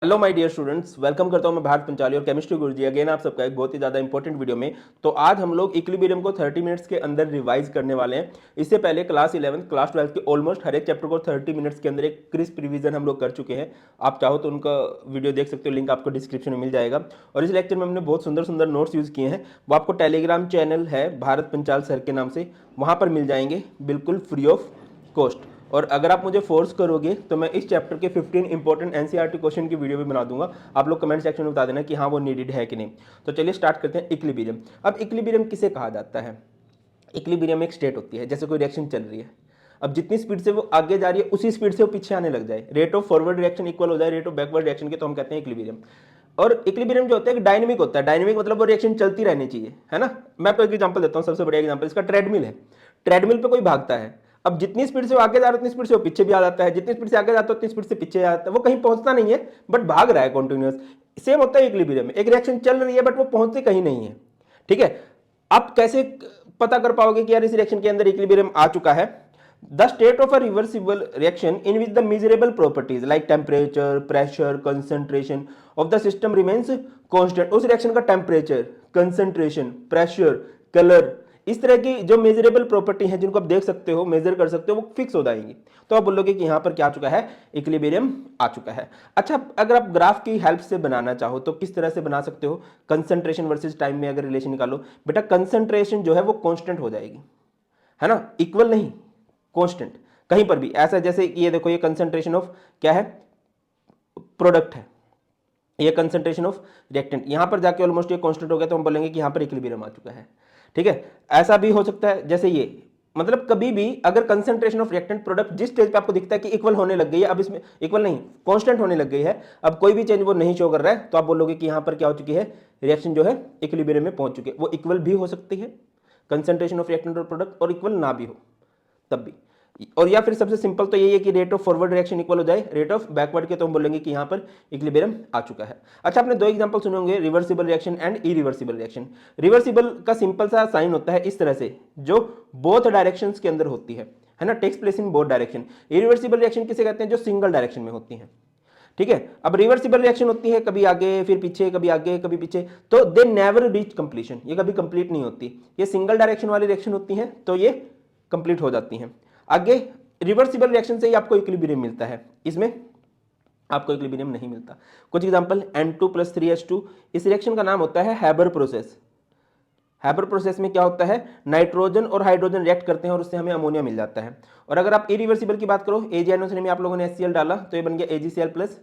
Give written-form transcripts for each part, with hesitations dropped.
Hello my dear students, welcome करता हूं मैं भारत पंचाली और केमिस्ट्री गुरुजी अगेन आप सबका एक बहुत ही ज़्यादा इंपॉर्टेंट वीडियो में। तो आज हम लोग इक्विलिब्रियम को 30 मिनट्स के अंदर रिवाइज करने वाले हैं। इससे पहले क्लास 11th क्लास 12th के ऑलमोस्ट हर एक चैप्टर को 30 मिनट्स के अंदर एक क्रिस्प रिवीजन हम लोग कर चुके हैं। आप चाहो तो उनका वीडियो देख सकते हो, लिंक आपको डिस्क्रिप्शन में मिल जाएगा। और इस लेक्चर में हमने बहुत सुंदर सुंदर नोट्स यूज़ किए हैं, वो आपको टेलीग्राम चैनल है भारत पंचाल सर के नाम से, वहाँ पर मिल जाएंगे बिल्कुल फ्री ऑफ कॉस्ट। और अगर आप मुझे फोर्स करोगे तो मैं इस चैप्टर के 15 इंपॉर्टेंट एनसीईआरटी क्वेश्चन की वीडियो भी बना दूंगा। आप लोग कमेंट सेक्शन में बता देना कि हाँ वो नीडेड है कि नहीं। तो चलिए स्टार्ट करते हैं। इक्विलिब्रियम, अब इक्विलिब्रियम किसे कहा जाता है? इक्विलिब्रियम एक स्टेट होती है, जैसे कोई रिएक्शन चल रही है, अब जितनी स्पीड से वो आगे जा रही है उसी स्पीड से वो पीछे आने लग जाए, rate of forward reaction equal हो जाए रेट ऑफ बैकवर्ड रिएक्शन के, तो हम कहते हैं इक्विलिब्रियम। और इक्विलिब्रियम जो होता है डायनेमिक होता है। डायनेमिक मतलब वो रिएक्शन चलती रहनी चाहिए, है ना। मैं आपको एक एग्जांपल देता हूँ, सबसे बढ़िया एग्जांपल इसका ट्रेडमिल है। ट्रेडमिल पे कोई भागता है, अब जितनी स्पीड से वो आगे जा रहा है उतनी स्पीड से वो पीछे भी आ जाता है, जितनी स्पीड से आगे जाता है उतनी स्पीड से पीछे आ जाता है। वो कहीं पहुंचता नहीं है बट भाग रहा है कंटिन्यूअस। सेम होता है इक्विलिब्रियम में, एक रिएक्शन चल रही है बट वो पहुंचती कहीं नहीं है। ठीक है, आप कैसे पता कर पाओगे कि यार इस रिएक्शन के अंदर इक्विलिब्रियम आ चुका है? The state of a reversible reaction in which the measurable properties like temperature, pressure, concentration of the system remains constant. उस रिएक्शन का टेम्परेचर, कंसंट्रेशन, प्रेशर, कलर, इस तरह की जो मेजरेबल प्रॉपर्टी है जिनको आप देख सकते हो, मेजर कर सकते हो, वो फिक्स हो जाएंगी। तो आप बोलोगे कि यहां पर क्या आ चुका है? इक्विलिब्रियम आ चुका है। अच्छा, अगर आप ग्राफ की हेल्प से बनाना चाहो तो किस तरह से बना सकते हो? कंसंट्रेशन वर्सेस टाइम में अगर रिलेशन निकालो, बेटा कंसंट्रेशन जो है वो कांस्टेंट हो जाएगी, है ना, इक्वल नहीं, कांस्टेंट। कहीं पर भी ऐसा, जैसे ये देखो, ये कंसंट्रेशन ऑफ क्या है? प्रोडक्ट है, ये कंसंट्रेशन ऑफ रिएक्टेंट, यहां पर जाके ऑलमोस्ट ये कांस्टेंट हो गया, तो हम बोलेंगे कि यहां पर इक्विलिब्रियम आ चुका है। ठीक है, ऐसा भी हो सकता है जैसे ये, मतलब कभी भी अगर कंसंट्रेशन ऑफ रिएक्टेंट प्रोडक्ट जिस स्टेज पे आपको दिखता है कि इक्वल होने लग गई है, अब इसमें इक्वल नहीं, कांस्टेंट होने लग गई है, अब कोई भी चेंज वो नहीं शो कर रहा है, तो आप बोलोगे कि यहां पर क्या हो चुकी है? रिएक्शन जो है इक्विलिब्रियम में पहुंच चुकी है। वो इक्वल भी हो सकती है concentration of reactant or product, और इक्वल ना भी हो तब भी। और या फिर सबसे सिंपल तो यही है कि rate of forward reaction equal हो जाए रेट ऑफ बैकवर्ड के, तो हम बोलेंगे कि यहां पर इक्विलिब्रियम आ चुका है। अच्छा, आपने दो एग्जांपल सुने होंगे, reversible reaction and irreversible reaction. Reversible का सिंपल सा साइन होता है इस तरह से, जो बोथ डायरेक्शंस के अंदर होती है ना, takes place in both direction. Irreversible reaction किसे कहते हैं? जो सिंगल डायरेक्शन में होती है। ठीक है, अब रिवर्सिबल रिएक्शन होती है कभी आगे फिर पीछे, कभी आगे कभी पीछे, तो दे नेवर रीच कंप्लीशन, ये कभी कंप्लीट नहीं होती। ये सिंगल डायरेक्शन वाली रिएक्शन होती है तो ये कंप्लीट हो जाती हैं। आगे रिवर्सिबल रिएक्शन से ही आपको इक्विलिब्रियम मिलता है, इसमें आपको इक्विलिब्रियम नहीं मिलता। कुछ एग्जांपल, N2+3H2, इस रिएक्शन का नाम होता है हैबर प्रोसेस। हैबर प्रोसेस में क्या होता है? नाइट्रोजन और हाइड्रोजन रिएक्ट करते हैं और उससे हमें अमोनिया मिल जाता है। और अगर आप इरिवर्सिबल की बात करो, AgNO3 में आप लोगों ने HCl डाला तो ये बन गया AgCl प्लस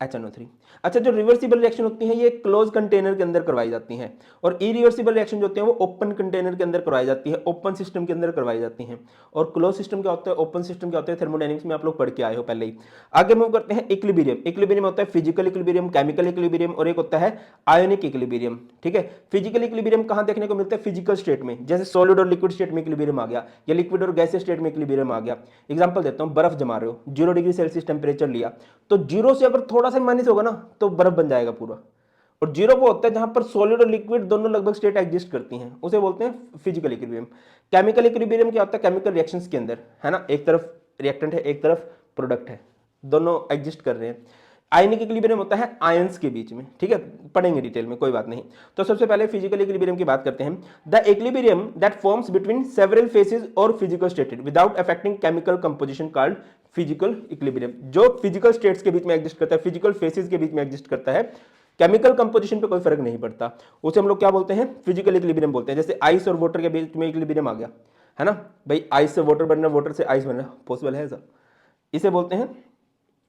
HNO3। अच्छा, जो रिवर्सिबल रिएक्शन होती है ये क्लोज कंटेनर के अंदर करवाई जाती हैं, और इरिवर्सिबल रिएक्शन जो होती है वो ओपन कंटेनर के अंदर करवाई जाती है, ओपन सिस्टम के अंदर करवाई जाती हैं। और क्लोज सिस्टम क्या होता है, ओपन सिस्टम क्या होता है, थर्मोडायनेमिक्स में आप लोग पढ़ के आए हो पहले ही। आगे मूव करते हैं। इक्विलिब्रियम, इक्विलिब्रियम होता है फिजिकल इक्विलिब्रियम, केमिकल इक्विलिब्रियम, और एक होता है आयोनिक इक्विलिब्रियम। ठीक है, फिजिकल इक्विलिब्रियम कहां देखने को मिलता है? फिजिकल स्टेट में, जैसे सॉलिड और लिक्विड स्टेट में इक्विलिब्रियम आ गया, या लिक्विड और गैसीय स्टेट में इक्विलिब्रियम आ गया। एग्जांपल देता हूं, बर्फ जमा रहे हो, 0 डिग्री सेल्सियस टेम्परेचर लिया, तो 0 से अगर थोड़ा सा माइनस होगा ना तो बर्फ बन जाएगा पूरा। और 0 वो होता है जहां पर सॉलिड और लिक्विड दोनों लगभग स्टेट एग्जिस्ट करती हैं, उसे बोलते हैं फिजिकल इक्विलिब्रियम। केमिकल इक्विलिब्रियम क्या होता है? केमिकल रिएक्शंस के अंदर, है ना, एक तरफ रिएक्टेंट है एक तरफ प्रोडक्ट है, दोनों एग्जिस्ट कर रहे हैं। आयनिक इक्विलिब्रियम होता है आयंस के बीच में। ठीक है, पढ़ेंगे डिटेल में, कोई बात नहीं। तो सबसे पहले फिजिकल इक्विलिब्रियम की बात करते हैं। The equilibrium that forms between several phases or physical state without affecting chemical composition called physical equilibrium. जो फिजिकल स्टेट्स के बीच में एग्जिस्ट करता है, फिजिकल फेसेस के बीच में एग्जिस्ट करता है, केमिकल कंपोजिशन पे कोई फर्क नहीं पड़ता, उसे हम लोग क्या बोलते हैं? फिजिकल इक्विलिब्रियम बोलते हैं। जैसे आइस और वाटर के बीच में इक्विलिब्रियम आ गया, है ना भाई, आइस से वाटर बनना, वाटर से आइस बनना पॉसिबल है ऐसा, इसे बोलते हैं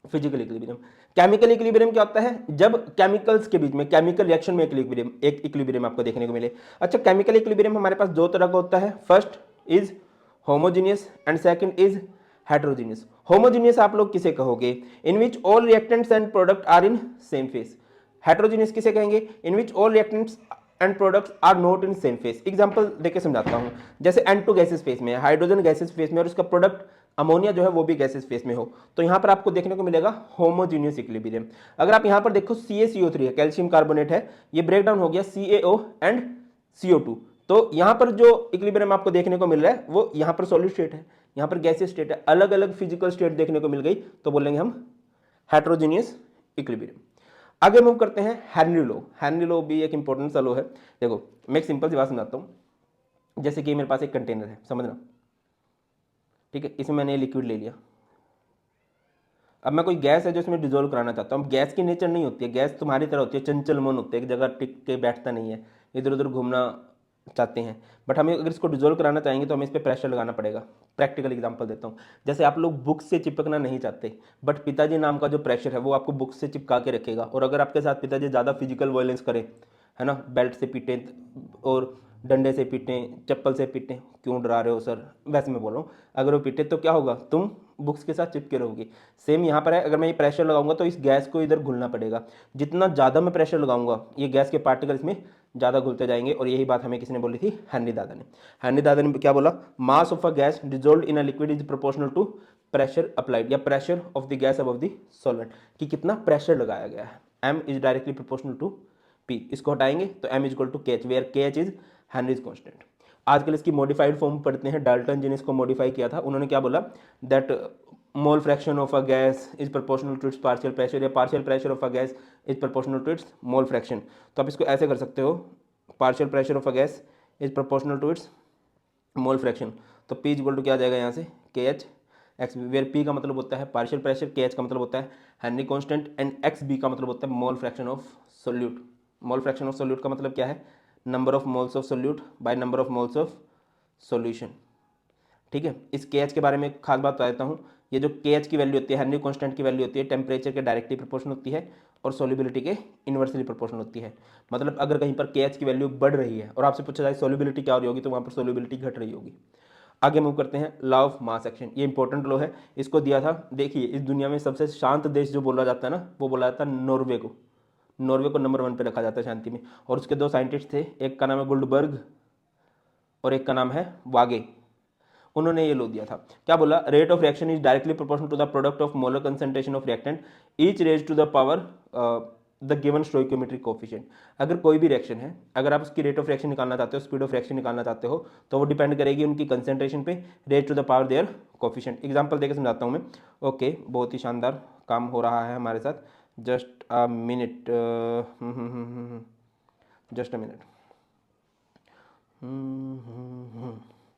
फिजिकल इक्विलिब्रियम। केमिकल इक्विलिब्रियम क्या होता है? जब केमिकल्स के बीच में, केमिकल रिएक्शन में इक्विलिब्रियम, एक इक्विलिब्रियम आपको देखने को मिले। अच्छा, केमिकल इक्विलिब्रियम हमारे पास दो तरह का होता है, first is homogeneous and second is heterogeneous. Homogeneous आप लोग किसे कहोगे? In which all reactants and product are in same phase. Heterogeneous किसे कहेंगे? In which all reactants and products are not in same phase. Example देके समझाता हूं, जैसे N2 गैसेस फेज में है, हाइड्रोजन गैसेस फेज में, और उसका प्रोडक्ट अमोनिया जो है वो भी गैसेस फेज में हो, तो यहां पर आपको देखने को मिलेगा होमोजीनियस इक्विलिब्रियम। अगर आप यहां पर देखो, CaCO3 है, कैल्शियम कार्बोनेट है, ये ब्रेक डाउन हो गया CaO एंड CO2, तो यहां पर जो इक्विलिब्रियम आपको देखने को मिल रहा है वो यहां पर सॉलिड स्टेट है, यहां पर गैसीय स्टेट है, अलग अलग फिजिकल स्टेट देखने को मिल गई, तो बोलेंगे हम हेटेरोजीनियस इक्विलिब्रियम। आगे मूव करते हैं हेनरी लो। हेनरी लो भी एक इंपॉर्टेंट सा लो है। देखो मैं एक सिंपल सी बात समझाता हूँ। जैसे कि मेरे पास एक कंटेनर है, समझना, ठीक है, इसमें मैंने लिक्विड ले लिया। अब मैं कोई गैस है जो इसमें डिजोल्व कराना चाहता हूँ। गैस की नेचर नहीं होती है, गैस तुम्हारी तरह होती है, चंचल मन होते हैं, एक जगह टिक के बैठता नहीं है, इधर उधर घूमना चाहते हैं। बट हमें अगर इसको डिजोल्व कराना चाहेंगे तो हमें इस पर प्रेशर लगाना पड़ेगा। प्रैक्टिकल एग्जांपल देता हूँ। जैसे आप लोग बुक से चिपकना नहीं चाहते, बट पिताजी नाम का जो प्रेशर है वो आपको बुक से चिपका के रखेगा। और अगर आपके साथ पिताजी ज़्यादा फिजिकल वायलेंस करें, है ना, बेल्ट से पीटे और डंडे से पीटें, चप्पल से पीटें, क्यों डरा रहे हो सर, वैसे मैं बोल रहा हूँ, अगर वो पीटे तो क्या होगा, तुम बुक्स के साथ चिपके रहोगे। सेम यहाँ पर है, अगर मैं ये प्रेशर लगाऊंगा तो इस गैस को इधर घुलना पड़ेगा। जितना ज़्यादा मैं प्रेशर लगाऊंगा ये गैस के पार्टिकल इसमें ज़्यादा घुलते जाएंगे। और यही बात हमें किसने बोली थी, हेनरी दादा ने। हेनरी दादा ने क्या बोला, mass of a gas dissolve in a liquid is proportional to pressure applied, या pressure of the gas above the solvent, कि कितना प्रेशर लगाया गया है। M is directly proportional to P. इसको हटाएंगे तो M is equal to K H, where K H is Henry's constant. आजकल इसकी मॉडिफाइड फॉर्म पढ़ते हैं, डाल्टन जिन्हें इसको मॉडिफाई किया था, उन्होंने क्या बोला, that mole fraction of a gas is proportional to its partial pressure, या partial pressure of a gas is proportional to its mole fraction. तो आप इसको ऐसे कर सकते हो, partial pressure of a gas is proportional to its mole fraction. तो P is equal to क्या आ जाएगा यहाँ से, K H X B, where P का मतलब होता है पार्शियल प्रेशर, के एच का मतलब होता है Henry constant, and X B का मतलब होता है mole fraction of solute. Mole fraction of solute का मतलब क्या है, number of moles of solute by number of moles of solution. ठीक है, इस के एच के बारे में खास बात बता देता हूँ। ये जो के एच की वैल्यू होती है, हेनरी कांस्टेंट की वैल्यू होती है, टेम्परेचर के डायरेक्टली प्रोपोर्शनल होती है और सॉल्युबिलिटी के इन्वर्सली प्रोपोर्शनल होती है। मतलब अगर कहीं पर के एच की वैल्यू बढ़ रही है और आपसे पूछा जाए सॉल्युबिलिटी क्या हो रही होगी, तो वहाँ पर सॉल्युबिलिटी घट रही होगी। आगे मूव करते हैं, लॉ ऑफ मास एक्शन। ये इंपॉर्टेंट लॉ है, इसको दिया था। देखिए इस दुनिया में सबसे शांत देश जो बोला जाता है ना, वो बोला जाता है नॉर्वे को। नॉर्वे को नंबर 1 पे रखा जाता है शांति में। और उसके 2 साइंटिस्ट थे, एक का नाम है गुल्डबर्ग और एक का नाम है वागे। उन्होंने ये लो दिया था, क्या बोला, rate of reaction is directly proportional to the product of molar concentration of reactant each raise to the power the given stoichiometric coefficient. अगर कोई भी रिएक्शन है, अगर आप उसकी रेट ऑफ रिएक्शन निकालना चाहते हो, स्पीड ऑफ रिएक्शन निकालना चाहते हो, तो वो डिपेंड करेगी उनकी कंसंट्रेशन पे, raise to the power their coefficient. Example देकर समझाता हूँ मैं। ओके, बहुत ही शानदार काम हो रहा है हमारे साथ। Just a minute, just a minute.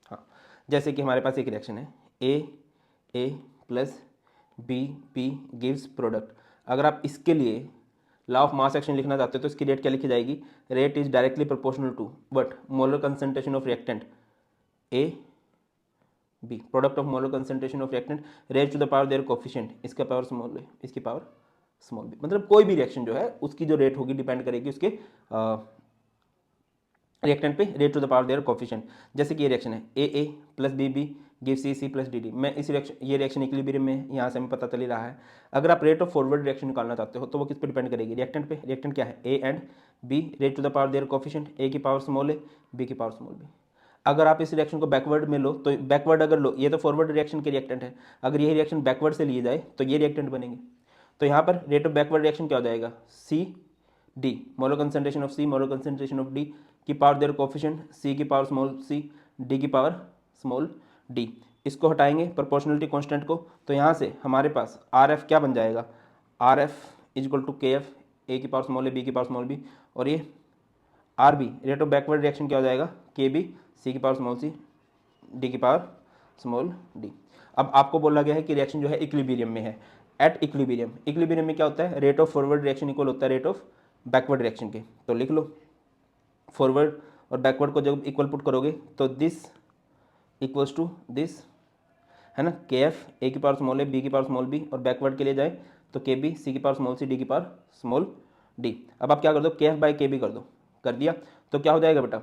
हाँ, जैसे कि हमारे पास एक रिएक्शन है, A plus B gives product. अगर आप इसके लिए लॉ ऑफ मास एक्शन लिखना चाहते हो तो इसकी रेट क्या लिखी जाएगी, rate is directly proportional to but molar concentration of reactant A B, product of molar concentration of reactant raise to the power their coefficient, इसका पावर स्मॉल है, इसकी पावर स्मॉल बी। मतलब कोई भी रिएक्शन जो है उसकी जो रेट होगी डिपेंड करेगी उसके रिएक्टेंट पे, rate to the power their coefficient. जैसे कि ये रिएक्शन है, A plus B give C plus D. मैं इस रिएक्शन, ये रिएक्शन इक्विलिब्रियम में है, यहाँ से हमें पता चल ही रहा है। अगर आप रेट ऑफ फॉरवर्ड रिएक्शन निकालना चाहते हो तो वो किस पे डिपेंड करेगी, रिएक्टेंट पे। रिएक्टेंट क्या है, A and B, rate to the power their coefficient, A की पावर स्मॉल है, बी की पावर स्मॉल बी। अगर आप इस रिएक्शन को बैकवर्ड में लो तो बैकवर्ड अगर लो, ये तो फॉरवर्ड रिएक्शन के रिएक्टेंट है, अगर यही रिएक्शन बैकवर्ड से लिए जाए तो ये रिएक्टेंट बनेंगे। तो यहाँ पर रेट ऑफ बैकवर्ड रिएक्शन क्या हो जाएगा, C D, molar concentration of C molar concentration of D की पावर देयर कोफिशिएंट, सी की पावर स्मॉल सी, डी की पावर स्मॉल डी। इसको हटाएंगे प्रोपोर्शनलिटी कांस्टेंट को, तो यहाँ से हमारे पास आर एफ क्या बन जाएगा, R F is equal to K F, A की पावर स्मॉल है, बी की पावर स्मॉल बी, और ये R B rate of backward reaction क्या हो जाएगा, के बी, सी की पावर स्मॉल सी, डी की पावर स्मॉल डी। अब आपको बोला गया है कि रिएक्शन जो है इक्विलिब्रियम में है, एट इक्विलिब्रियम। इक्विलिब्रियम में क्या होता है, rate of forward reaction equal होता है रेट ऑफ बैकवर्ड रिएक्शन के। तो लिख लो, फॉरवर्ड और बैकवर्ड को जब इक्वल पुट करोगे तो दिस इक्वल्स टू दिस, है ना, के एफ, ए की पावर स्मॉल है, बी की पावर स्मॉल बी, और बैकवर्ड के लिए जाए तो के बी, सी की पावर स्मॉल सी, डी की पावर स्मॉल डी। अब आप क्या कर दो, के एफ बाई के बी कर दो, कर दिया तो क्या हो जाएगा बेटा,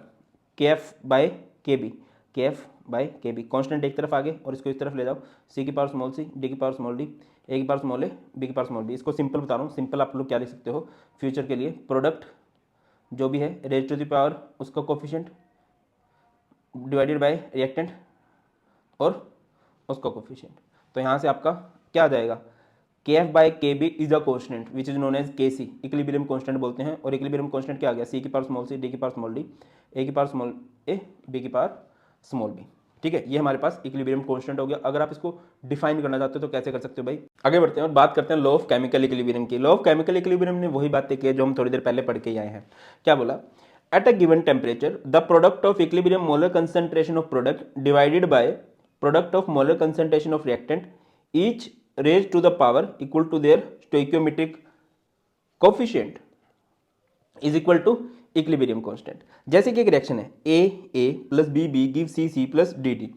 के एफ बाई के बी, के F by K B, constant एक तरफ आगे और इसको इस तरफ ले जाओ, सी की पावर स्मॉल सी, डी की पावर स्मॉल डी, ए की पावर स्मॉल ए, बी की पावर स्मॉल बी। इसको सिंपल बता रहा हूँ, सिंपल आप लोग क्या लिख सकते हो फ्यूचर के लिए, प्रोडक्ट जो भी है रेज टू द पावर उसका कोफिशिएंट डिवाइडेड बाय रिएक्टेंट और उसका कोफिशिएंट। तो यहाँ से आपका क्या आ जाएगा, K F by K B is a constant which is known as K C, equilibrium constant बोलते हैं। और इक्विलिब्रियम कॉन्स्टेंट क्या आ गया, सी की पावर स्मॉल सी, डी की पावर स्मॉल डी, ए की पावर स्मॉल ए, बी की पावर स्मॉल बी। ठीक है, ये हमारे पास इक्विलिब्रियम कांस्टेंट हो गया। अगर आप इसको डिफाइन करना चाहते हो तो कैसे कर सकते हो भाई? आगे बढ़ते हैं और बात करते हैं लॉ ऑफ केमिकल इक्विलिब्रियम की। लॉ ऑफ केमिकल इक्विलिब्रियम ने वही बातें की है जो हम थोड़ी देर पहले पढ़ के ही आए हैं। क्या बोला? At a given temperature the product of equilibrium molar concentration of product divided by product of molar concentration of reactant each raise to the power equal to their stoichiometric coefficient is equal to equilibrium constant. जैसे कि एक reaction है A plus B give C plus D.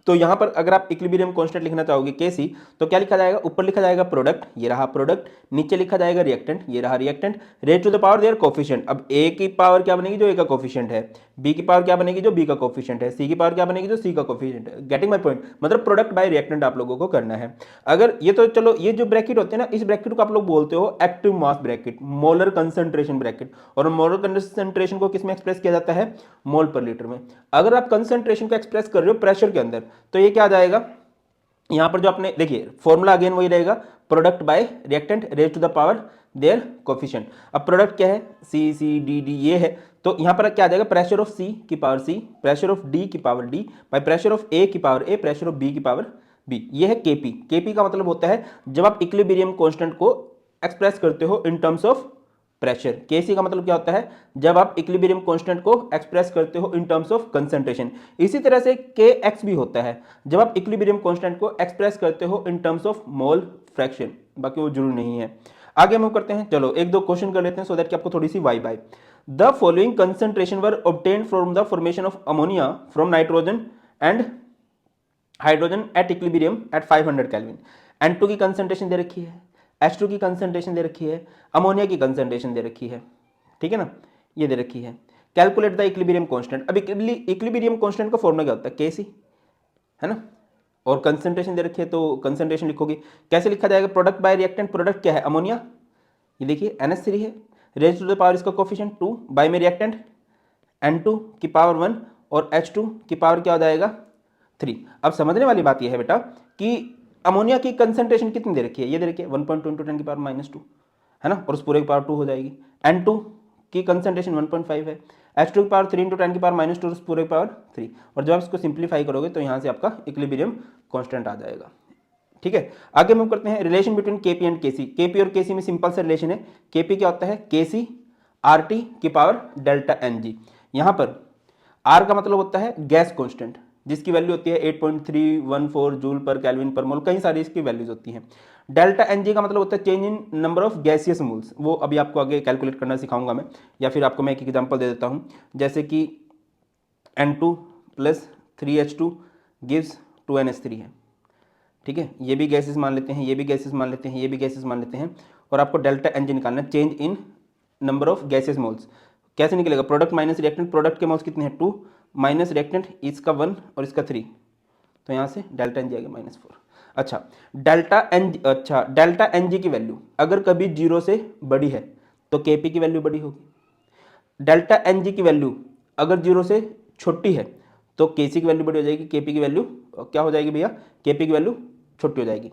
तो यहां पर अगर आप equilibrium constant लिखना चाहोगे Kc, तो क्या लिखा जाएगा? ऊपर लिखा जाएगा प्रोडक्ट, ये रहा प्रोडक्ट, नीचे लिखा जाएगा रिएक्टेंट, ये रहा reactant, raise to the power their coefficient. अब A की पावर क्या बनेगी? जो A का कोफिशिएंट है। B की पावर क्या बनेगी? जो B का कोफिशिएंट है। C की पावर क्या बनेगी? जो C का कोफिशिएंट है। Getting my point? मतलब प्रोडक्ट बाय रिएक्टेंट आप लोगों को करना है। अगर ये तो चलो, ये जो ब्रैकेट होते हैं ना, इस ब्रैकेट को आप लोग बोलते हो active mass bracket, molar concentration bracket. और मोलर कंसंट्रेशन को किस में एक्सप्रेस किया जाता है? मोल पर लीटर में। अगर आप कंसंट्रेशन को एक्सप्रेस कर रहे हो प्रेशर के अंदर, तो ये क्या आ जाएगा? यहां पर जो आपने देखिए फॉर्मूला अगेन वही रहेगा, product by reactant raise to the power their coefficient. अब प्रोडक्ट क्या है? सी ये है, तो यहां पर क्या आ जाएगा? प्रेशर ऑफ सी की power C, pressure of D की power D, by pressure of A की power A, pressure of B की पावर बी। ये है केपी। केपी का मतलब होता है जब आप इक्विलिब्रियम कांस्टेंट को एक्सप्रेस करते हो इन टर्म्स ऑफ प्रेशर। केसी का मतलब क्या होता है? जब आप इक्विलिब्रियम कांस्टेंट को एक्सप्रेस करते हो इन टर्म्स ऑफ कंसंट्रेशन। इसी तरह से के एक्स भी होता है जब आप इक्विलिब्रियम कांस्टेंट को एक्सप्रेस करते हो in terms of mole fraction. बाकी वो जरूरी नहीं है। आगे हम करते हैं, चलो एक दो क्वेश्चन कर लेते हैं सो दैट कि आपको थोड़ी सी वाइब आए। The following concentration were obtained from the formation of ammonia from nitrogen and hydrogen at equilibrium at 500 kelvin. N2 की कंसंट्रेशन दे रखी है, H2 की कंसंट्रेशन दे रखी है, अमोनिया की कंसंट्रेशन दे रखी है, ठीक है ना, ये दे रखी है। Calculate the equilibrium constant. अब इक्विलिब्रियम कांस्टेंट का फॉर्मूला क्या होता है? Kc, है ना, और कंसंट्रेशन दे रखी है तो कंसंट्रेशन लिखोगे। कैसे लिखा जाएगा? प्रोडक्ट बाय रिएक्टेंट, प्रोडक्ट क्या है? अमोनिया, ये देखिए NH3 है, रेज टू द पावर इसका कोफिशिएंट 2, बाय में रिएक्टेंट N2 की पावर 1 और H2 की पावर क्या हो जाएगा? 3। अब समझने वाली बात यह है बेटा कि अमोनिया की कंसंट्रेशन कितनी दे रखी है? ये दे रखी है 1.2 × 10 की पावर -2, है ना, और उस पूरे की पावर 2 हो जाएगी। N2 की कंसंट्रेशन 1.5 है, H2 की पावर 3 × 10 की पावर -2 और उस पूरे की पावर 3। और जब आप इसको सिंप्लीफाई करोगे तो यहाँ से आपका इक्विलिब्रियम कांस्टेंट आ जाएगा। ठीक है, आगे मूव करते हैं। Relation between KP and KC. KP और केसी में सिंपल सा रिलेशन है। केपी क्या होता है? केसी आरटी की पावर डेल्टा एनजी। यहां पर आर का मतलब होता है गैस कांस्टेंट, जिसकी वैल्यू होती है 8.314 जूल पर केल्विन पर मोल। कई सारी इसकी वैल्यूज होती हैं। डेल्टा एनजी का मतलब होता है change in number of gaseous moles. वो अभी आपको आगे कैलकुलेट करना सिखाऊंगा मैं, या फिर आपको मैं एक एग्जांपल दे देता हूं, जैसे कि N2 + 3H2 गिव्स 2NH3 है। ठीक है, ये भी गैसेस मान लेते हैं, ये भी गैसेस मान लेते हैं, ये भी गैसेस मान लेते हैं, और आपको डेल्टा एनजी निकालना है, change in number of gases moles. कैसे निकलेगा? Product minus reactant. प्रोडक्ट के मोल्स कितने हैं? 2 माइनस रिएक्टेंट, इसका 1 और इसका 3, तो यहाँ से डेल्टा एनजी आएगा -4। अच्छा, डेल्टा एनजी की वैल्यू अगर कभी 0 से बड़ी है तो केपी की वैल्यू बड़ी होगी। डेल्टा एनजी की वैल्यू अगर 0 से छोटी है तो केसी की वैल्यू बड़ी हो जाएगी, केपी की वैल्यू क्या हो जाएगी भैया? केपी की वैल्यू छोटी हो जाएगी।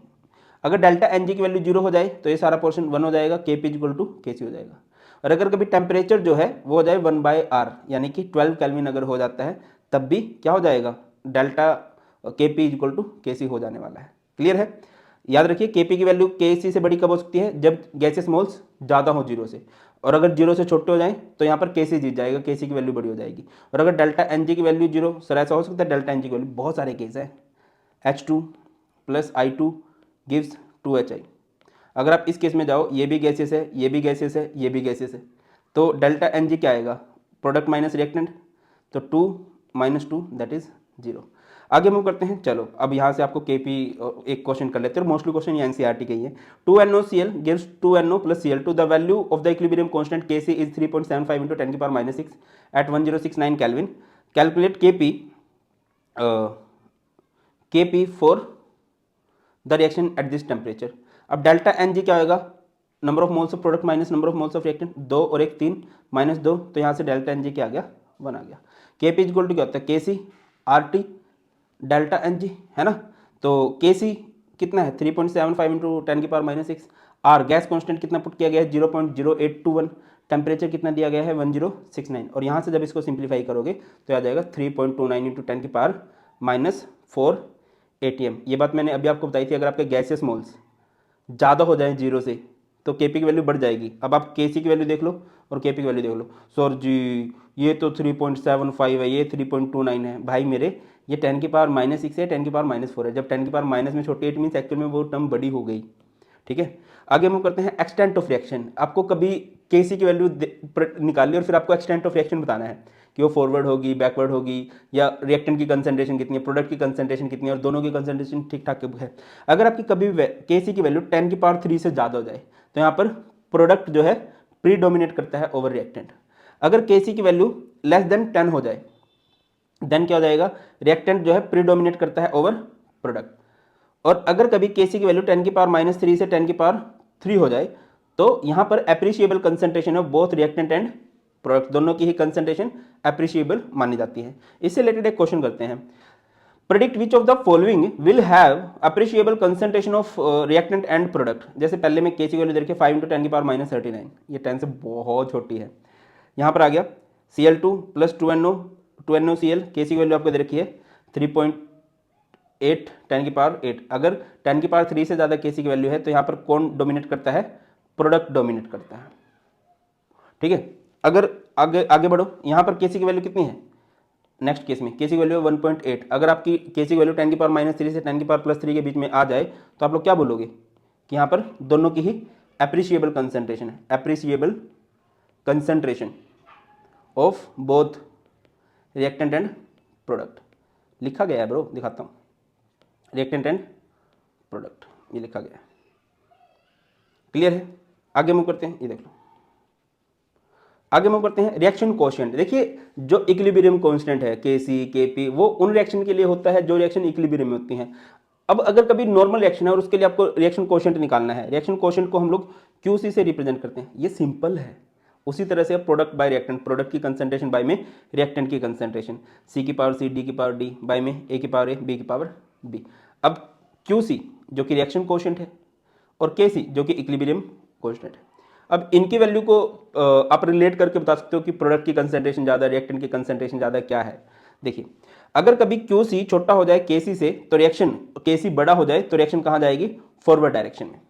अगर डेल्टा एनजी की वैल्यू 0 हो जाए तो ये सारा पोर्शन 1 हो जाएगा, केपी इक्वल टू केसी हो जाएगा। और अगर कभी टेम्परेचर जो है वो हो जाए 1/R, यानी कि 12 केल्विन अगर हो जाता है, तब भी क्या हो जाएगा? डेल्टा केपी इक्वल टू केसी हो जाने वाला है। क्लियर है? याद रखिए, केपी की वैल्यू केसी से बड़ी कब हो सकती है? जब गैसेस मोल्स ज़्यादा हो 0 से, और अगर 0 से छोटे हो जाए तो यहाँ पर केसी जीत जाएगा, केसी की वैल्यू बड़ी हो जाएगी। और अगर डेल्टा एनजी की वैल्यू 0, सर ऐसा हो सकता है डेल्टा एनजी की वैल्यू, बहुत सारे केस है, H2 + I2 गिव्स 2HI। अगर आप इस केस में जाओ, ये भी गैसेस है, ये भी गैसेस है, ये भी गैसेस है, तो डेल्टा एनजी क्या आएगा? प्रोडक्ट माइनस रिएक्टेंट, तो 2 - 2 दैट इज 0। आगे मूव करते हैं। चलो अब यहाँ से आपको केपी एक क्वेश्चन कर लेते हैं, मोस्टली क्वेश्चन ये एनसीईआरटी का ही है। 2NOCl gives 2NO + Cl2। The value of the equilibrium constant Kc is 3.75 × 10 की power -6 at 1069 kelvin. Calculate Kp for the reaction at this temperature. अब डेल्टा एनजी क्या होगा? Number of moles of product minus number of moles of reactant, 2 और 1 3 -2, तो यहाँ से delta N G क्या आ गया? 1 आ गया। Kp इक्वल टू क्या होता है? Kc RT डेल्टा एनजी, है ना। तो Kc कितना है? 3.75 × 10 की पावर -6। आर गैस कांस्टेंट कितना पुट किया गया है? 0.0821। टेम्परेचर कितना दिया गया है? 1069। और यहाँ से जब इसको सिंप्लीफाई करोगे तो आ जाएगा 3.29 × 10 की पावर -4 atm। ये बात मैंने अभी आपको बताई थी। अगर आपके गैसियस मोल्स ज़्यादा हो जाए 0 से तो Kp की वैल्यू बढ़ जाएगी। अब आप Kc की वैल्यू देख लो और Kp की वैल्यू देख लो। सर जी ये तो 3.75 है, ये 3.29 है। भाई मेरे ये 10 की पावर -6 है, 10 की पावर -4 है। जब 10 की पावर माइनस में छोटी 8 मीन्स एक्चुअल में वो टर्म बड़ी हो गई। ठीक है, आगे हम करते हैं एक्सटेंट ऑफ रिएक्शन। आपको कभी Kc की वैल्यू निकाली और फिर आपको एक्सटेंट ऑफ रिएक्शन बताना है कि वो फॉरवर्ड होगी, बैकवर्ड होगी, या रिएक्टेंट की कंसंट्रेशन कितनी है, प्रोडक्ट की कंसंट्रेशन कितनी है, और दोनों की कंसंट्रेशन ठीक ठाक है। अगर आपकी कभी Kc की वैल्यू 10 की पावर 3 से ज़्यादा हो जाए तो यहाँ पर प्रोडक्ट जो है प्रीडोमिनेट करता है ओवर रिएक्टेंट। अगर Kc की वैल्यू लेस देन 10 हो जाए देन क्या हो जाएगा, रिएक्टेंट जो है प्रीडोमिनेट करता है ओवर प्रोडक्ट। और अगर कभी Kc की वैल्यू 10 की पावर -3 से 10 की पावर 3 हो जाए तो यहाँ पर appreciable concentration of both reactant and product, दोनों की ही कंसंट्रेशन एप्रिशिएबल मानी जाती है। इससे रिलेटेड एक क्वेश्चन करते हैं, predict which of the following will have appreciable concentration of reactant and product. जैसे पहले में Kc की वैल्यू देखिए 5 × 10 की पावर -39, ये 10 से बहुत छोटी है। यहाँ पर आ गया Cl2 + 2NO2NOCl, Kc की वैल्यू आपको दे रखी है 3.8 10 की पावर 8। अगर 10 की पावर 3 से ज़्यादा Kc की वैल्यू है तो यहाँ पर कौन डोमिनेट करता है, प्रोडक्ट डोमिनेट करता है। ठीक है, अगर आगे आगे बढ़ो, यहाँ पर Kc की वैल्यू कितनी है, नेक्स्ट केस में Kc की वैल्यू 1.8। अगर आपकी Kc की वैल्यू 10 की पावर -3 से 10 की पावर +3 के बीच में आ जाए तो आप लोग क्या बोलोगे कि यहाँ पर दोनों की ही एप्रिशिएबल कंसंट्रेशन है, appreciable concentration of both reactant and product. लिखा गया है ब्रो, दिखाता हूँ, रिएक्टेंट एंड प्रोडक्ट ये लिखा गया है। क्लियर है, आगे मूव करते हैं। ये देख लो, आगे मूव करते हैं रिएक्शन कोएफिशिएंट। देखिए जो इक्विलिब्रियम कांस्टेंट है Kc Kp वो उन रिएक्शन के लिए होता है जो रिएक्शन इक्विलिब्रियम में होती हैं। अब अगर कभी नॉर्मल रिएक्शन है और उसके लिए आपको रिएक्शन कोएफिशिएंट निकालना है, रिएक्शन कोएफिशिएंट को हम लोग Qc से रिप्रेजेंट करते हैं, ये सिंपल है। उसी तरह से प्रोडक्ट बाय रिएक्टेंट, प्रोडक्ट की कंसंट्रेशन बाय में रिएक्टेंट की कंसंट्रेशन, C की पावर C, D की पावर D, बाय में A की पावर A, B की पावर B। अब Qc जो कि रिएक्शन कोएफिशिएंट है और Kc जो कि इक्विलिब्रियम कांस्टेंट है। अब इनकी वैल्यू को आप रिलेट करके बता सकते हो कि प्रोडक्ट की कंसंट्रेशन ज़्यादा, रिएक्टेंट की कंसंट्रेशन ज़्यादा क्या है। देखिए अगर कभी Qc छोटा हो जाए Kc से तो रिएक्शन, Kc बड़ा हो जाए तो रिएक्शन कहाँ जाएगी, फॉरवर्ड डायरेक्शन में।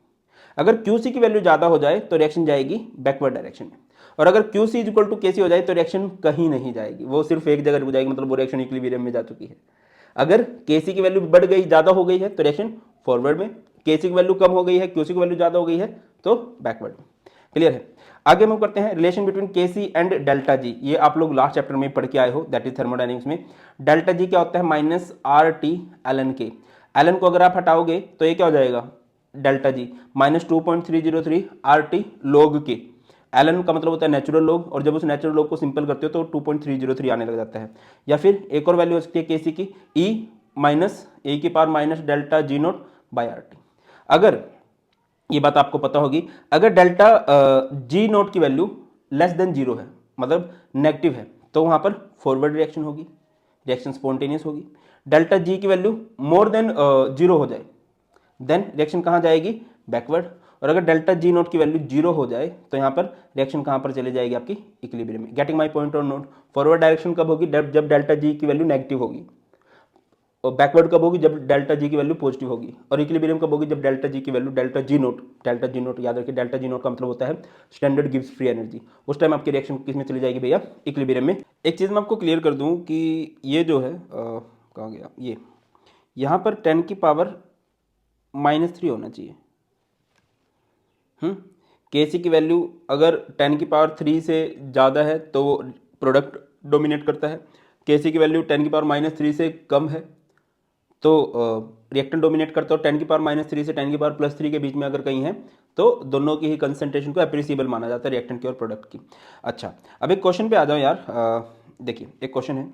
अगर Qc की वैल्यू ज़्यादा हो जाए तो रिएक्शन जाएगी बैकवर्ड डायरेक्शन में। और अगर Qc = Kc हो जाए तो रिएक्शन कहीं नहीं जाएगी, वो सिर्फ एक जगह रुक जाएगी, मतलब वो रिएक्शन इक्विलिब्रियम में जा चुकी है। अगर Kc की वैल्यू बढ़ गई, ज़्यादा हो गई है तो रिएक्शन फॉरवर्ड में, Kc की वैल्यू कम हो गई है, Qc की वैल्यू ज़्यादा हो गई है तो बैकवर्ड में। क्लियर है, आगे मूव करते हैं relation between Kc and delta G. ये आप लोग लास्ट चैप्टर में पढ़ के आए हो, दैट इज थर्मोडायनेमिक्स में। डेल्टा जी क्या होता है, -RT ln K। ln को अगर आप हटाओगे तो ये क्या हो जाएगा, delta G -2.303 RT log K। ln का मतलब होता है नेचुरल लॉग, और जब उस नेचुरल लॉग को सिंपल करते हो तो 2.303 आने लग जाता है। या फिर एक और वैल्यू हो सकती है Kc की, e -delta G nought by RT। अगर ये बात आपको पता होगी, अगर डेल्टा जी नोट की वैल्यू लेस देन 0 है, मतलब नेगेटिव है, तो वहां पर फॉरवर्ड रिएक्शन होगी, रिएक्शन स्पॉन्टेनियस होगी। डेल्टा जी की वैल्यू मोर देन 0 हो जाए देन रिएक्शन कहाँ जाएगी, बैकवर्ड। और अगर डेल्टा जी नोट की वैल्यू 0 हो जाए तो यहाँ पर रिएक्शन कहाँ पर चली जाएगी, आपकी इक्विलिब्रियम में। गेटिंग माई पॉइंट और नोट। फॉरवर्ड डायरेक्शन कब होगी, जब डेल्टा जी की वैल्यू नेगेटिव होगी, और बैकवर्ड कब होगी, जब डेल्टा जी की वैल्यू पॉजिटिव होगी, और इक्विलिब्रियम कब होगी, जब डेल्टा जी की वैल्यू डेल्टा जी नोट याद रखिए, डेल्टा जी नोट का मतलब होता है स्टैंडर्ड गिव्स फ्री एनर्जी। उस टाइम आपकी रिएक्शन किस में चली जाएगी भैया, इक्विलिब्रियम में। एक चीज़ मैं आपको क्लियर कर दूं कि ये जो है कहाँ गया, ये यहाँ पर 10 की पावर -3 होना चाहिए। Kc की वैल्यू अगर 10 की पावर 3 से ज़्यादा है तो वो प्रोडक्ट डोमिनेट करता है, Kc की वैल्यू 10 की पावर -3 से कम है तो रिएक्टेंट डोमिनेट करता है। 10 की पावर -3 से 10 की पावर +3 के बीच में अगर कहीं है तो दोनों की ही कंसंट्रेशन को एप्रिसिएबल माना जाता है, रिएक्टेंट की और प्रोडक्ट की। अच्छा, अब एक क्वेश्चन पे आ जाओ यार। देखिए एक क्वेश्चन है,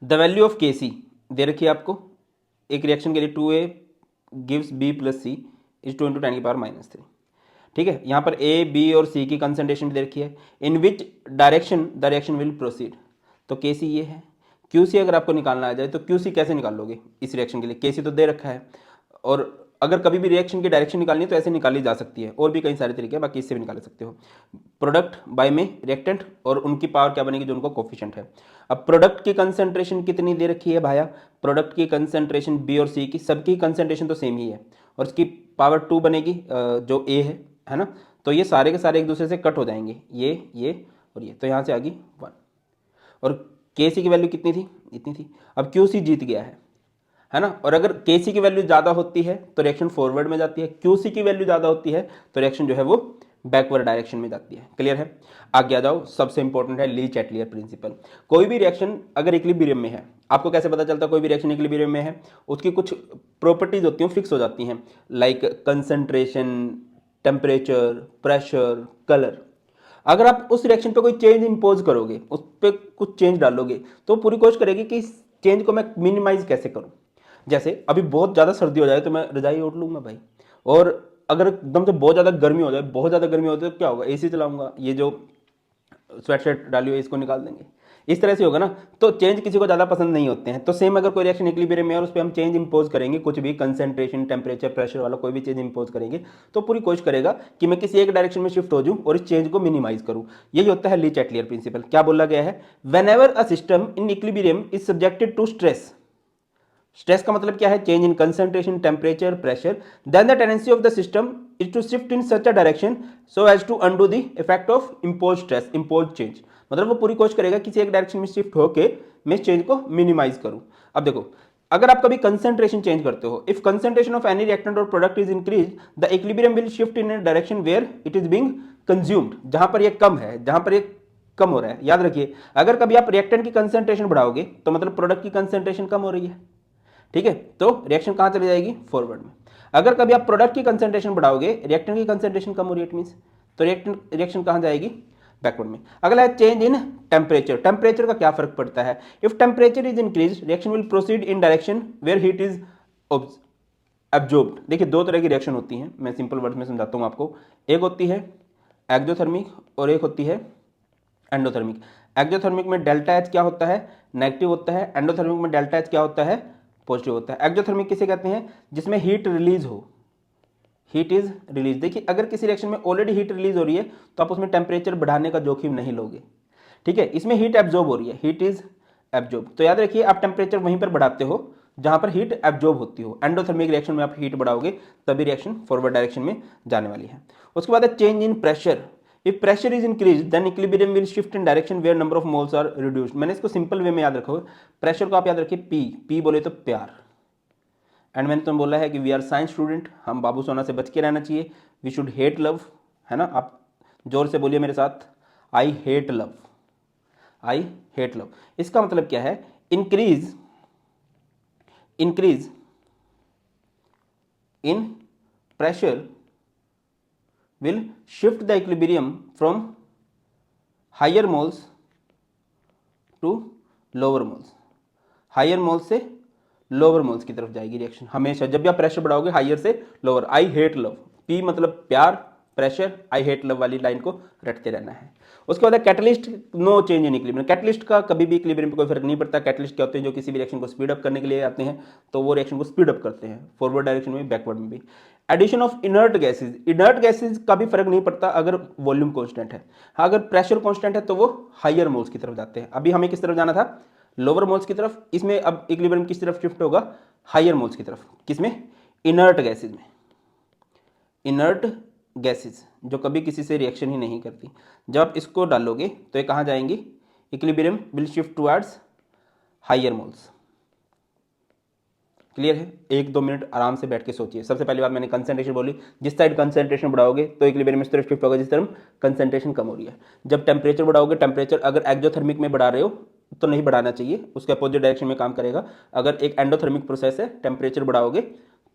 द वैल्यू ऑफ Kc दे रखी है आपको, एक रिएक्शन के लिए 2A gives B + C is 2 × 10 की पावर -3। ठीक है, यहाँ पर A, B और C की कंसंट्रेशन भी दे रखी है, in which direction the reaction will proceed. तो Kc ये है, Qc अगर आपको निकालना आ जाए तो Qc कैसे निकाल लोगे इस रिएक्शन के लिए, Kc तो दे रखा है और अगर कभी भी रिएक्शन की डायरेक्शन निकालनी है तो ऐसे निकाली जा सकती है, और भी कई सारे तरीके हैं, बाकी इससे भी निकाल सकते हो। प्रोडक्ट बाय में रिएक्टेंट और उनकी पावर क्या बनेगी जो उनका कोफिशिएंट है। अब प्रोडक्ट की कंसंट्रेशन कितनी दे रखी है भाया, प्रोडक्ट की कंसंट्रेशन बी और सी की सबकी कंसंट्रेशन तो सेम ही है, और इसकी पावर 2 बनेगी जो ए है ना। तो ये सारे के सारे एक दूसरे से कट हो जाएंगे, ये और ये, तो यहाँ से आ गई 1। और के सी की वैल्यू कितनी थी, इतनी थी। अब क्यू सी जीत गया है ना। और अगर के सी की वैल्यू ज़्यादा होती है तो रिएक्शन फॉरवर्ड में जाती है, क्यू सी की वैल्यू ज़्यादा होती है तो रिएक्शन जो है वो बैकवर्ड डायरेक्शन में जाती है। क्लियर है। आगे आ जाओ, सबसे इंपॉर्टेंट है ली चैटलियर प्रिंसिपल। कोई भी रिएक्शन अगर इक्विलिब्रियम में है, आपको कैसे पता चलता है कोई भी रिएक्शन इक्विलिब्रियम में है, उसकी कुछ प्रॉपर्टीज होती हैं, फिक्स हो जाती हैं, like concentration, temperature, pressure, colour. अगर आप उस रिएक्शन पे कोई चेंज इंपोज करोगे, उस पर कुछ चेंज डालोगे, तो पूरी कोशिश करेगी कि इस चेंज को मैं मिनिमाइज कैसे करूं। जैसे अभी बहुत ज़्यादा सर्दी हो जाए तो मैं रजाई ओढ़ लूंगा भाई, और अगर एकदम से बहुत ज़्यादा गर्मी हो जाए, बहुत ज़्यादा गर्मी हो जाए तो क्या होगा, एसी चलाऊंगा, ये जो स्वेट शर्ट डाली हुई है इसको निकाल देंगे, इस तरह से होगा ना। तो चेंज किसी को ज़्यादा पसंद नहीं होते हैं। तो सेम अगर कोई रिएक्शन इक्विलिब्रियम में और उस पर हम चेंज इंपोज करेंगे, कुछ भी कंसंट्रेशन, टेम्परेचर, प्रेशर वाला कोई भी चेंज इंपोज करेंगे, तो पूरी कोशिश करेगा कि मैं किसी एक डायरेक्शन में शिफ्ट हो जाऊं और इस चेंज को मिनिमाइज करूं। यही होता है ली चैटलियर प्रिंसिपल। क्या बोला गया है, whenever a system in equilibrium is subjected to stress, stress का मतलब क्या है, change in concentration, temperature, pressure, then the tendency of the system is to shift in such a direction so as to undo the effect of impose stress, impose change. मतलब वो पूरी कोशिश करेगा किसी एक डायरेक्शन में शिफ्ट होके मैं इस चेंज को मिनिमाइज करूं। अब देखो, अगर आप कभी कंसंट्रेशन चेंज करते हो, if concentration of any reactant or product is increase, the equilibrium will shift in a direction where it is being consumed, जहां पर ये कम है, जहां पर ये कम हो रहा है। याद रखिए, अगर कभी आप रिएक्टेंट की कंसंट्रेशन बढ़ाओगे तो मतलब प्रोडक्ट की कंसंट्रेशन कम हो रही है, ठीक है, तो रिएक्शन कहां चली जाएगी, फॉरवर्ड में। अगर कभी आप प्रोडक्ट की कंसंट्रेशन बढ़ाओगे, रिएक्टेंट की कंसंट्रेशन कम हो रही है, इट मींस तो रिएक्शन कहां जाएगी, बैकवर्ड में। अगला है चेंज इन टेम्परेचर। टेम्परेचर का क्या फर्क पड़ता है, if temperature is increase reaction will proceed in direction where heat is absorbed. देखिए दो तरह की रिएक्शन होती हैं, मैं सिंपल वर्ड में समझाता हूं आपको। एक होती है एक्सोथर्मिक और एक होती है एंडोथर्मिक। एक्सोथर्मिक में डेल्टा एच क्या होता है, नेगेटिव होता है। एंडोथर्मिक में डेल्टा एच क्या होता है, पॉजिटिव होता है। एक्सोथर्मिक किसे कहते हैं, जिसमें हीट रिलीज हो, हीट इज रिलीज। देखिए अगर किसी रिएक्शन में ऑलरेडी हीट रिलीज हो रही है तो आप उसमें टेम्परेचर बढ़ाने का जोखिम नहीं लोगे, ठीक है। इसमें हीट एब्जॉर्ब हो रही है, हीट इज एब्जॉर्ब, तो याद रखिए आप टेम्परेचर वहीं पर बढ़ाते हो जहां पर हीट एब्जॉर्ब होती हो। एंडोथर्मिक रिएक्शन में आप हीट बढ़ाओगे तभी रिएक्शन फॉरवर्ड डायरेक्शन में जाने वाली है। उसके बाद है change in pressure. If pressure is increase then equilibrium will shift in direction where number of moles are reduced. मैंने इसको सिंपल वे में याद रखो, प्रेशर को आप याद रखिए पी, पी बोले तो प्यार। एंड मैंने तुम्हें बोला है कि वी आर साइंस स्टूडेंट, हम बाबू सोना से बच के रहना चाहिए, वी शुड हेट लव, है ना। आप जोर से बोलिए मेरे साथ, I hate love, I hate love. इसका मतलब क्या है, increase increase in pressure will shift the equilibrium from higher moles to lower moles, higher moles से लोअर मोल्स की तरफ जाएगी रिएक्शन हमेशा। जब भी आप प्रेशर बढ़ाओगे हायर से lower, I hate love, P मतलब प्यार, प्रेशर, आई हेट लव वाली लाइन को रटते रहना है। उसके बाद catalyst, no change in equilibrium. Catalyst का कभी भी इक्विलिब्रियम पे कोई फर्क नहीं पड़ता। कैटलिस्ट क्या होते हैं, जो किसी भी रिएक्शन को स्पीड अप करने के लिए आते हैं, तो वो रिएक्शन को स्पीड अप करते हैं फॉरवर्ड डायरेक्शन में, बैकवर्ड में भी। Addition of inert gases, inert gases का भी फर्क नहीं पड़ता अगर वॉल्यूम कॉन्स्टेंट है। हाँ, अगर प्रेशर कॉन्स्टेंट है तो वो हायर मोल्स की तरफ जाते हैं। अभी हमें किस तरफ जाना था, लोअर मोल्स की तरफ। इसमें अब इक्विलिब्रियम किस तरफ शिफ्ट होगा, हायर मोल्स की तरफ। किसमें, इनर्ट गैसेज में। इनर्ट गैसेज जो कभी किसी से रिएक्शन ही नहीं करती, जब आप इसको डालोगे तो ये कहाँ जाएंगी, equilibrium will shift towards higher moles. Clear है। 1-2 मिनट आराम से बैठ के सोचिए। सबसे पहली बार मैंने कंसंट्रेशन बोली, जिस साइड कंसंट्रेशन बढ़ाओगे तो इक्विलिब्रियम इस तरफ शिफ्ट होगा जिस तरफ कंसंट्रेशन कम हो रही है। जब टेम्परेचर बढ़ाओगे, टेम्परेचर अगर एक्सोथर्मिक में बढ़ा रहे हो तो नहीं बढ़ाना चाहिए, उसके अपोजिट डायरेक्शन में काम करेगा। अगर एक एंडोथर्मिक प्रोसेस है, टेम्परेचर बढ़ाओगे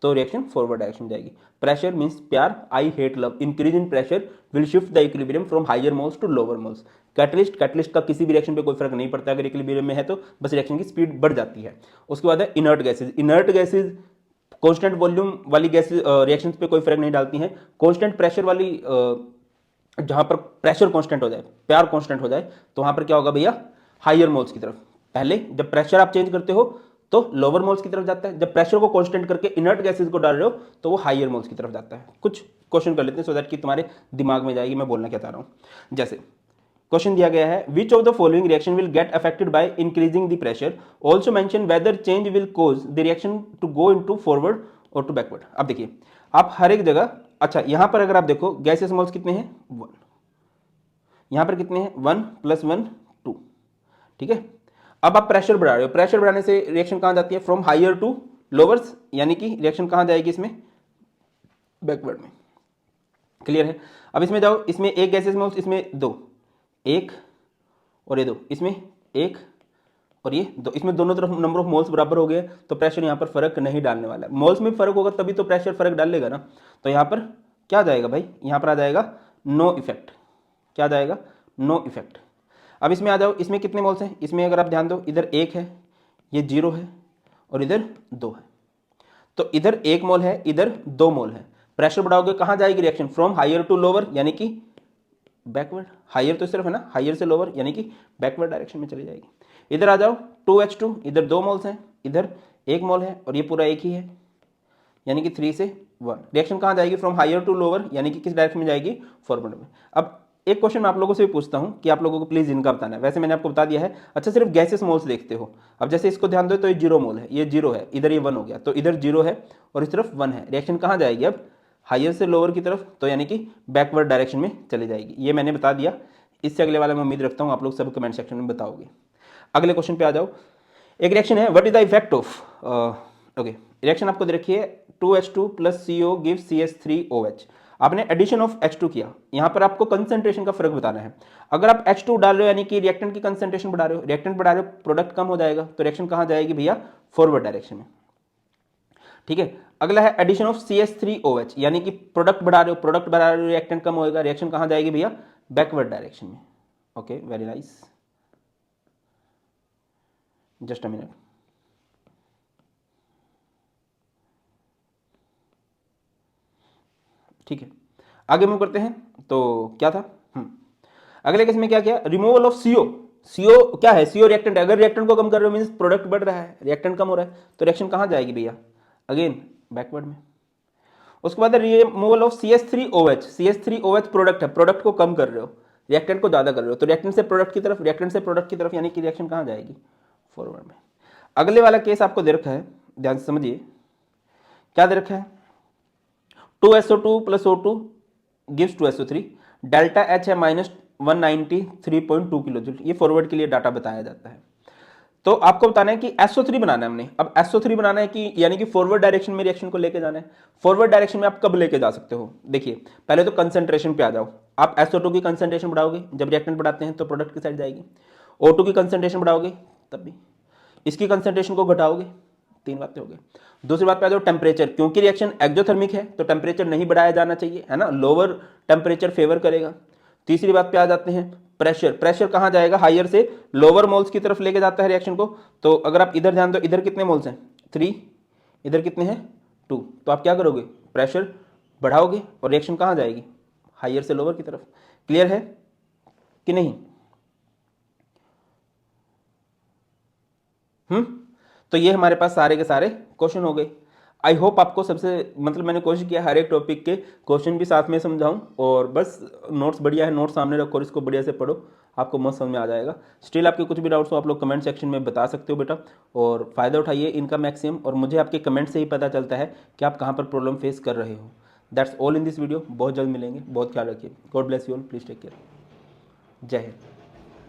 तो रिएक्शन फॉरवर्ड डायरेक्शन जाएगी। प्रेशर मींस प्यार, I hate love, increase in pressure will shift the equilibrium from higher moles to lower moles. Catalyst, catalyst का किसी भी रिएक्शन पे कोई फर्क नहीं पड़ता, अगर इक्विलिब्रियम में है तो बस रिएक्शन की स्पीड बढ़ जाती है। उसके बाद है inert gases. Inert gases constant volume वाली गैसेज रिएक्शंस पे कोई फर्क नहीं डालती हैं। कांस्टेंट प्रेशर वाली जहां पर प्रेशर कांस्टेंट हो जाए, प्यार कांस्टेंट हो जाए, तो वहां पर क्या होगा भैया, हायर मोल्स की तरफ। पहले जब प्रेशर आप चेंज करते हो तो लोअर मोल्स की तरफ जाता है। जब प्रेशर को कांस्टेंट करके इनर्ट गैसेज को डाल रहे हो तो वो हायर मोल्स की तरफ जाता है। कुछ क्वेश्चन कर लेते हैं सो दैट कि तुम्हारे दिमाग में जाएगी मैं बोलना क्या चाह रहा हूँ। जैसे क्वेश्चन दिया गया है, which of the following reaction will get affected by increasing the pressure, also mention whether change will cause the reaction to go into forward और टू बैकवर्ड। अब देखिए आप हर एक जगह, अच्छा यहां पर अगर आप देखो गैसेस मोल्स कितने हैं 1, यहां पर कितने हैं 1 + 1 2, ठीक है। अब आप प्रेशर बढ़ा रहे हो, प्रेशर बढ़ाने से रिएक्शन कहां जाती है, फ्रॉम हायर टू लोअर्स, यानी कि रिएक्शन कहां जाएगी इसमें, बैकवर्ड में। क्लियर है। अब इसमें जाओ, इसमें एक गैसेस मोल्स, इसमें 2, 1 और ये 2, इसमें 1 और ये 2, इसमें दोनों तरफ नंबर ऑफ मोल्स बराबर हो गए तो प्रेशर यहाँ पर फर्क नहीं डालने वाला है। मोल्स में फर्क होगा तभी तो प्रेशर फर्क डालेगा ना। तो यहाँ पर क्या जाएगा भाई, यहाँ पर आ जाएगा नो इफेक्ट। क्या आ जाएगा, नो इफेक्ट। अब इसमें आ जाओ, इसमें कितने मोल्स हैं, इसमें अगर आप ध्यान दो इधर 1 है, ये 0 है और इधर 2 है। तो इधर 1 मोल है, इधर 2 मोल है। प्रेशर बढ़ाओगे कहाँ जाएगी reaction, from higher to lower यानी कि बैकवर्ड। हायर तो सिर्फ है ना, हायर से लोअर यानी कि बैकवर्ड डायरेक्शन में चली जाएगी। इधर आ जाओ 2H2, इधर 2 मोल्स हैं, इधर 1 मोल है और ये पूरा एक ही है यानी कि 3 से 1। रिएक्शन कहाँ जाएगी, फ्रॉम हायर टू लोअर यानी कि किस डायरेक्शन में जाएगी, फॉरवर्ड में। अब एक क्वेश्चन मैं आप लोगों से भी पूछता हूँ कि आप लोगों को प्लीज इनका बताना है। वैसे मैंने आपको बता दिया है, अच्छा सिर्फ गैसेस मोल्स देखते हो। अब जैसे इसको ध्यान दो तो ये 0 मोल है, ये 0 है, इधर ये 1 हो गया, तो इधर 0 है और इस तरफ 1 है। रिएक्शन कहाँ जाएगी अब, हायर से लोअर की तरफ, तो यानी कि बैकवर्ड डायरेक्शन में चली जाएगी। ये मैंने बता दिया। इससे अगले वाला मैं उम्मीद रखता हूँ आप लोग सब कमेंट सेक्शन में बताओगे। अगले क्वेश्चन पे आ जाओ। एक रिएक्शन है, what is the effect of, okay reaction आपको दे रखी है 2H2 + CO गिव्स CH3OH। आपने एडिशन ऑफ H2 किया, यहाँ पर आपको कंसंट्रेशन का फर्क बताना है। अगर आप H2 डाल रहे हो यानी कि रिएक्टेंट की कंसंट्रेशन बढ़ा रहे हो, रिएक्टेंट बढ़ा रहे हो प्रोडक्ट कम हो जाएगा, तो रिएक्शन कहाँ जाएगी भैया, फॉरवर्ड डायरेक्शन में। ठीक है। अगला है एडिशन ऑफ CH3OH, यानी कि प्रोडक्ट बढ़ा रहे हो, प्रोडक्ट बढ़ा रहे हो, रिएक्टेंट कम होएगा, रिएक्शन कहां जाएगी भैया, बैकवर्ड डायरेक्शन में। Okay very nice, just a minute. ठीक है, आगे मूव करते हैं। तो क्या था, अगले केस में क्या किया, रिमूवल ऑफ CO। CO क्या है, CO रिएक्टेंट। अगर रिएक्टेंट को कम कर रहे हो मींस प्रोडक्ट बढ़ रहा है, रिएक्टेंट कम हो रहा है, तो रिएक्शन कहां जाएगी भैया, अगेन बैकवर्ड में। उसके बाद removal of CH3OH। CH3OH product है, प्रोडक्ट को कम कर रहे हो, रिएक्टेंट को ज्यादा कर रहे हो, तो रिएक्टेंट से प्रोडक्ट की तरफ, रिएक्टेंट से प्रोडक्ट की तरफ, यानी कि रिएक्शन कहां जाएगी, फॉरवर्ड में। अगले वाला केस आपको दे रखा है, ध्यान से समझिए क्या दे रखा है, 2SO2 + O2 gives 2SO3, delta H है -193.2 किलो जूल। ये फॉरवर्ड के लिए डाटा बताया जाता है। तो आपको बताना है कि SO3 बनाना है हमने। अब SO3 बनाना है कि यानी कि फॉरवर्ड डायरेक्शन में रिएक्शन को लेके जाना है। फॉरवर्ड डायरेक्शन में आप कब लेके जा सकते हो, देखिए पहले तो कंसंट्रेशन पे आ जाओ। आप SO2 की कंसंट्रेशन बढ़ाओगे, जब रिएक्टेंट बढ़ाते हैं तो प्रोडक्ट की साइड जाएगी। O2 की कंसंट्रेशन बढ़ाओगे तब भी, इसकी कंसंट्रेशन को घटाओगे, 3 बातें हो गई। दूसरी बात पे आ जाओ टेम्परेचर, क्योंकि रिएक्शन एक्सोथर्मिक है तो टेम्परेचर नहीं बढ़ाया जाना चाहिए, है ना, लोअर टेम्परेचर फेवर करेगा। तीसरी बात पे आ जाते हैं प्रेशर। प्रेशर कहां जाएगा, हायर से लोअर मोल्स की तरफ लेके जाता है रिएक्शन को। तो अगर आप इधर ध्यान दो, इधर कितने मोल्स हैं 3, इधर कितने हैं 2, तो आप क्या करोगे, प्रेशर बढ़ाओगे और रिएक्शन कहां जाएगी, हायर से लोअर की तरफ। क्लियर है कि नहीं, तो ये हमारे पास सारे के सारे क्वेश्चन हो गए। आई होप आपको सबसे, मतलब मैंने कोशिश किया हर एक टॉपिक के क्वेश्चन भी साथ में समझाऊं, और बस नोट्स बढ़िया है, नोट्स सामने रखो और इसको बढ़िया से पढ़ो, आपको मस्त समझ में आ जाएगा। स्टिल आपके कुछ भी डाउट्स हो आप लोग कमेंट सेक्शन में बता सकते हो बेटा, और फ़ायदा उठाइए इनका मैक्सिमम, और मुझे आपके कमेंट से ही पता चलता है कि आप कहाँ पर प्रॉब्लम फेस कर रहे हो। That's all in this video. बहुत जल्द मिलेंगे, बहुत ख्याल रखिए। God bless you all, please take care. जय हिंद।